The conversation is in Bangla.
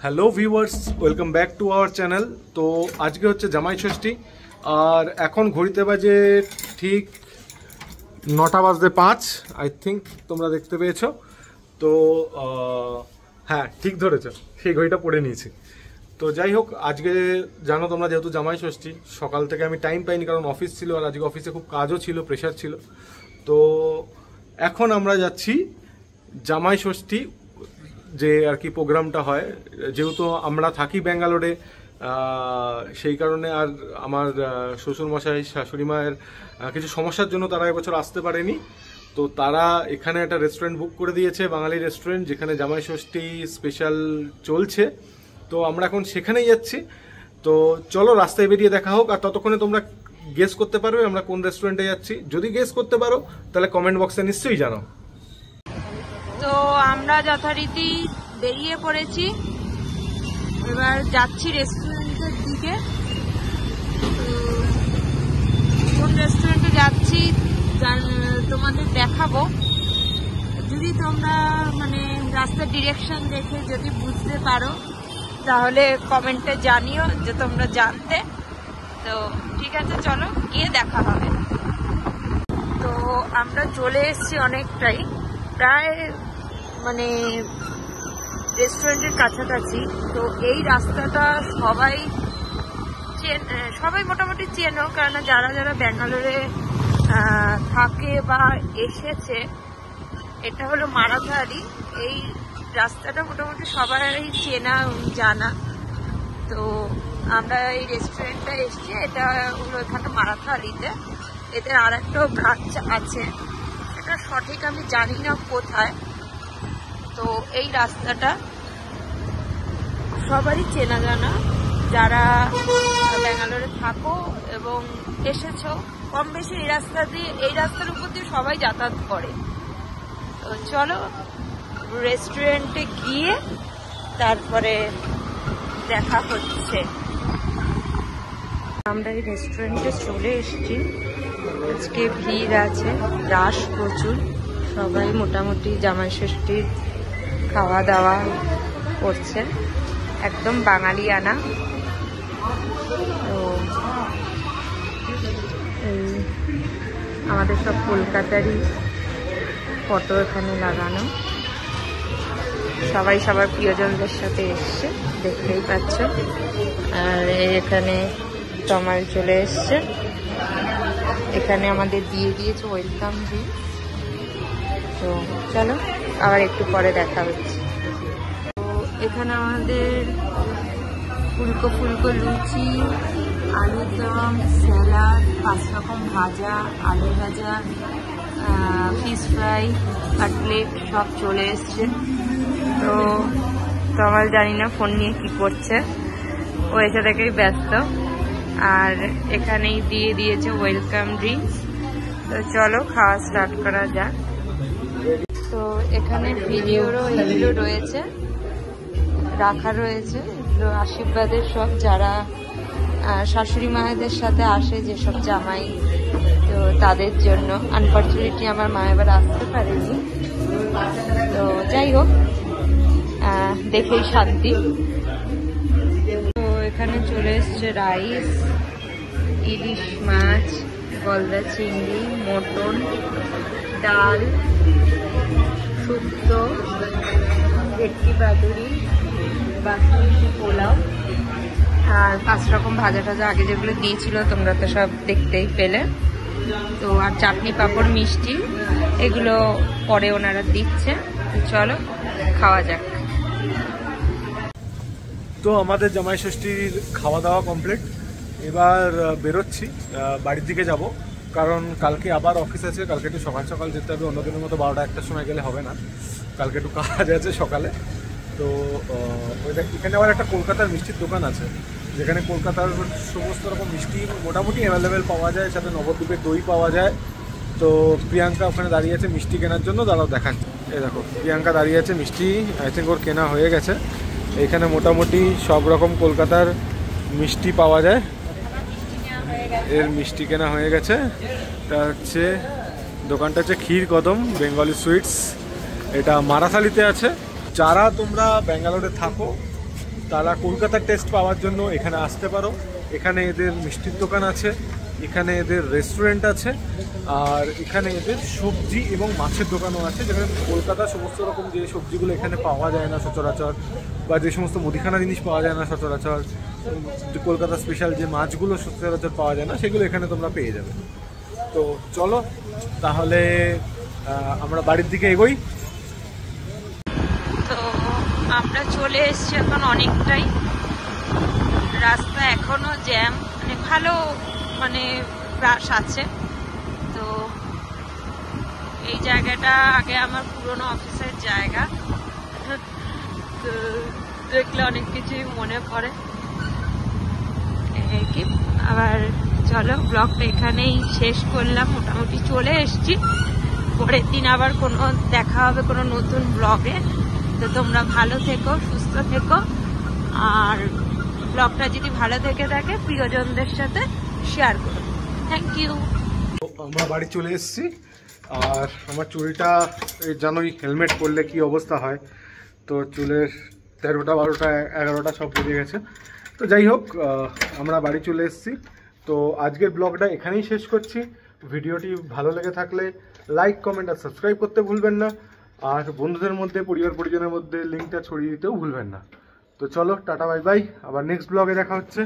Hello viewers, welcome back to our channel. তো আজকে হচ্ছে জামাই ষষ্ঠী, আর এখন ঘড়িতে বাজে ঠিক 9:05 আই থিঙ্ক। তোমরা দেখতে পেয়েছো তো? হ্যাঁ, ঠিক ধরেছো, সেই ঘড়িটা পরে নিয়েছি। তো যাই হোক, আজকে জানো তোমরা, যেহেতু জামাই ষষ্ঠী, সকাল থেকে আমি টাইম পাইনি, কারণ অফিস ছিল, আর আজকে অফিসে খুব কাজও ছিল, প্রেশার ছিল। তো এখন আমরা যাচ্ছি জামাই ষষ্ঠী যে আর কি প্রোগ্রামটা হয়, যেহেতু আমরা থাকি ব্যাঙ্গালোরে, সেই কারণে আর আমার শ্বশুরমশাই শাশুড়ি মায়ের কিছু সমস্যার জন্য তারা এবছর আসতে পারেনি। তো তারা এখানে একটা রেস্টুরেন্ট বুক করে দিয়েছে, বাঙালি রেস্টুরেন্ট, যেখানে জামাই ষষ্ঠী স্পেশাল চলছে। তো আমরা এখন সেখানেই যাচ্ছি। তো চলো রাস্তায় বেরিয়ে দেখা হোক, আর ততক্ষণে তোমরা গেস করতে পারবে আমরা কোন রেস্টুরেন্টে যাচ্ছি। যদি গেস করতে পারো তাহলে কমেন্ট বক্সে নিশ্চয়ই জানাও। তো আমরা যথারীতি বেরিয়ে পড়েছি, এবার যাচ্ছি রেস্টুরেন্টের দিকে। কোন রেস্টুরেন্টে যাচ্ছি তোমাদের দেখাবো। যদি তোমরা রাস্তার ডিরেকশন দেখে যদি বুঝতে পারো তাহলে কমেন্টে জানিও যে তোমরা জানতে। তো ঠিক আছে, চলো গিয়ে দেখা হবে। তো আমরা চলে এসেছি অনেকটাই, প্রায় রেস্টুরেন্টের কাছাকাছি। তো এই রাস্তাটা সবাই মোটামুটি চেনো, কারণ যারা যারা ব্যাঙ্গালোরে থাকে বা এসেছে, এটা হলো মারাথালি। এই রাস্তাটা মোটামুটি সবাই চেনা জানা। তো আমরা এই রেস্টুরেন্টটা এসছি, এটা হলো এখানে মারাথালিতে। এদের আর একটা ব্রাঞ্চ আছে, সেটা সঠিক আমি জানি না কোথায়। তো এই রাস্তাটা সবারই চেনা জানা, যারা ব্যাঙ্গালোরে থাকো এবং এসেছো কম বেশি এই রাস্তার উপর দিয়ে সবাই যাতায়াত করে। তো চলো রেস্টুরেন্টে গিয়ে তারপরে দেখা হচ্ছে। আমরা এই রেস্টুরেন্টে চলে এসেছি। আজকে ভিড় আছে, রাশ প্রচুর। সবাই মোটামুটি জামাই ষষ্ঠীর খাওয়া দাওয়া করছে, একদম বাঙালিয়ানা। তো আমাদের সব কলকাতারই ফটো এখানে লাগানো, সবাই সবার প্রিয়জনদের সাথে এসছে, দেখতেই পাচ্ছ। আর এখানে তমাল চলে এসছে, এখানে আমাদের দিয়ে দিয়েছে ওয়েলকাম ড্রিঙ্ক। তো চলো আবার একটু পরে দেখা হচ্ছে। তো এখানে আমাদের ফুলকো ফুলকো লুচি, আলুর দম, স্যালাড, 5 রকম ভাজা, আলু ভাজা, ফিশ ফ্রাই, কাটলেট সব চলে এসছে। তো আমার জানি না ফোন নিয়ে কি করছে, ও এসে থেকেই ব্যস্ত। আর এখানেই দিয়ে দিয়েছে ওয়েলকাম ড্রিঙ্কস। তো চলো খাওয়া স্টার্ট করা যাক। তো এখানে ভিডিওরও এগুলো রয়েছে, রাখা রয়েছে। এগুলো আশীর্বাদের সব, যারা শাশুড়ি মায়েদের সাথে আসে যেসব জামাই, তো তাদের জন্য। আনফর্চুনেটলি আমার মা এবার আসতে পারেনি। তো যাই হোক, দেখেই শান্তি। তো এখানে চলে এসছে রাইস, ইলিশ মাছ, গলদা চিংড়ি, মটন, ডাল, শুক্তো, ভেটকি পাতুরি, বাসমতি পোলাও, আর 5 রকম ভাজা টাজা আগে যেগুলো দিয়েছিল তোমরা তো সব দেখতেই পেলে। তো আর চাটনি পাঁপড় মিষ্টি এগুলো পরে ওনারা দিচ্ছে। চলো খাওয়া যাক। তো আমাদের জামাই ষষ্ঠীর খাওয়া দাওয়া কমপ্লিট, এবার বেরোচ্ছি, বাড়ির দিকে যাব। কারণ কালকে আবার অফিস আছে, কালকে একটু সকাল সকাল যেতে হবে। অন্যদিনের মতো 12টা-1টার সময় গেলে হবে না, কালকে একটু কাজ আছে সকালে। তো এখানে আবার একটা কলকাতার মিষ্টির দোকান আছে, যেখানে কলকাতার সমস্ত রকম মিষ্টি মোটামুটি অ্যাভেলেবেল পাওয়া যায়, সাথে নবদ্বীপের দই পাওয়া যায়। তো প্রিয়াঙ্কা ওখানে দাঁড়িয়ে আছে মিষ্টি কেনার জন্য। দাঁড়াও দেখাচ্ছি, এই দেখো প্রিয়াঙ্কা দাঁড়িয়ে আছে, মিষ্টি আই থিঙ্ক ওর কেনা হয়ে গেছে। এখানে মোটামুটি সব রকম কলকাতার মিষ্টি পাওয়া যায়, এর মিষ্টি কেনা হয়ে গেছে। এটা হচ্ছে দোকানটা হচ্ছে ক্ষীর কদম বেঙ্গলি সুইটস, এটা মারাথালিতে আছে। যারা তোমরা ব্যাঙ্গালোরে থাকো তারা কলকাতার টেস্ট পাওয়ার জন্য এখানে আসতে পারো। এখানে এদের মিষ্টির দোকান আছে, এখানে এদের রেস্টুরেন্ট আছে, আর এখানে এদের সবজি এবং মাছের দোকানও আছে, যেখানে কলকাতার সমস্ত রকম যে সবজিগুলো এখানে পাওয়া যায় না সচরাচর, বা যে সমস্ত মুদিখানা জিনিস পাওয়া যায় না সচরাচর, যে কলকাতা স্পেশাল যে মাছগুলো সচরাচর পাওয়া যায় না, সেগুলো এখানে তোমরা পেয়ে যাবে। তো চলো তাহলে আমরা বাড়ির দিকে এগোই। তো আমরা চলে এসেছি এখন, অনেকটাই রাস্তা এখনো জ্যাম, মানে ভালো মানে রাশ আছে। তো এই জায়গাটা আগে আমার পুরনো অফিসের জায়গা, তো দেখলে অনেক কিছুই মনে পড়ে। কি আবার চলো ব্লগটা এখানেই শেষ করলাম, মোটামুটি চলে এসেছি। পরের দিন আবার কোনো দেখা হবে কোনো নতুন ব্লগে। তো তোমরা ভালো থেকো, সুস্থ থেকো, আর ব্লগটা যদি ভালো থেকে থাকে প্রিয়জনদের সাথে শেয়ার করো। Thank you. আমরা বাড়ি চলে এসেছি, আর আমার চুলটা জানোই হেলমেট পরলে কি অবস্থা হয়, তো চুলের 13টা 12টা 11টা সব বেরিয়ে গেছে। তো যাই হোক, আমরা বাড়ি চলে এসেছি। তো আজকের ব্লগটা এখানেই শেষ করছি। ভিডিওটি ভালো লেগে থাকলে লাইক, কমেন্ট আর সাবস্ক্রাইব করতে ভুলবেন না, আর বন্ধুদের মধ্যে, পরিবার পরিজনের মধ্যে লিঙ্কটা ছড়িয়ে দিতেও ভুলবেন না। তো চলো টাটা, বাই বাই, আবার নেক্সট ব্লগে দেখা হচ্ছে।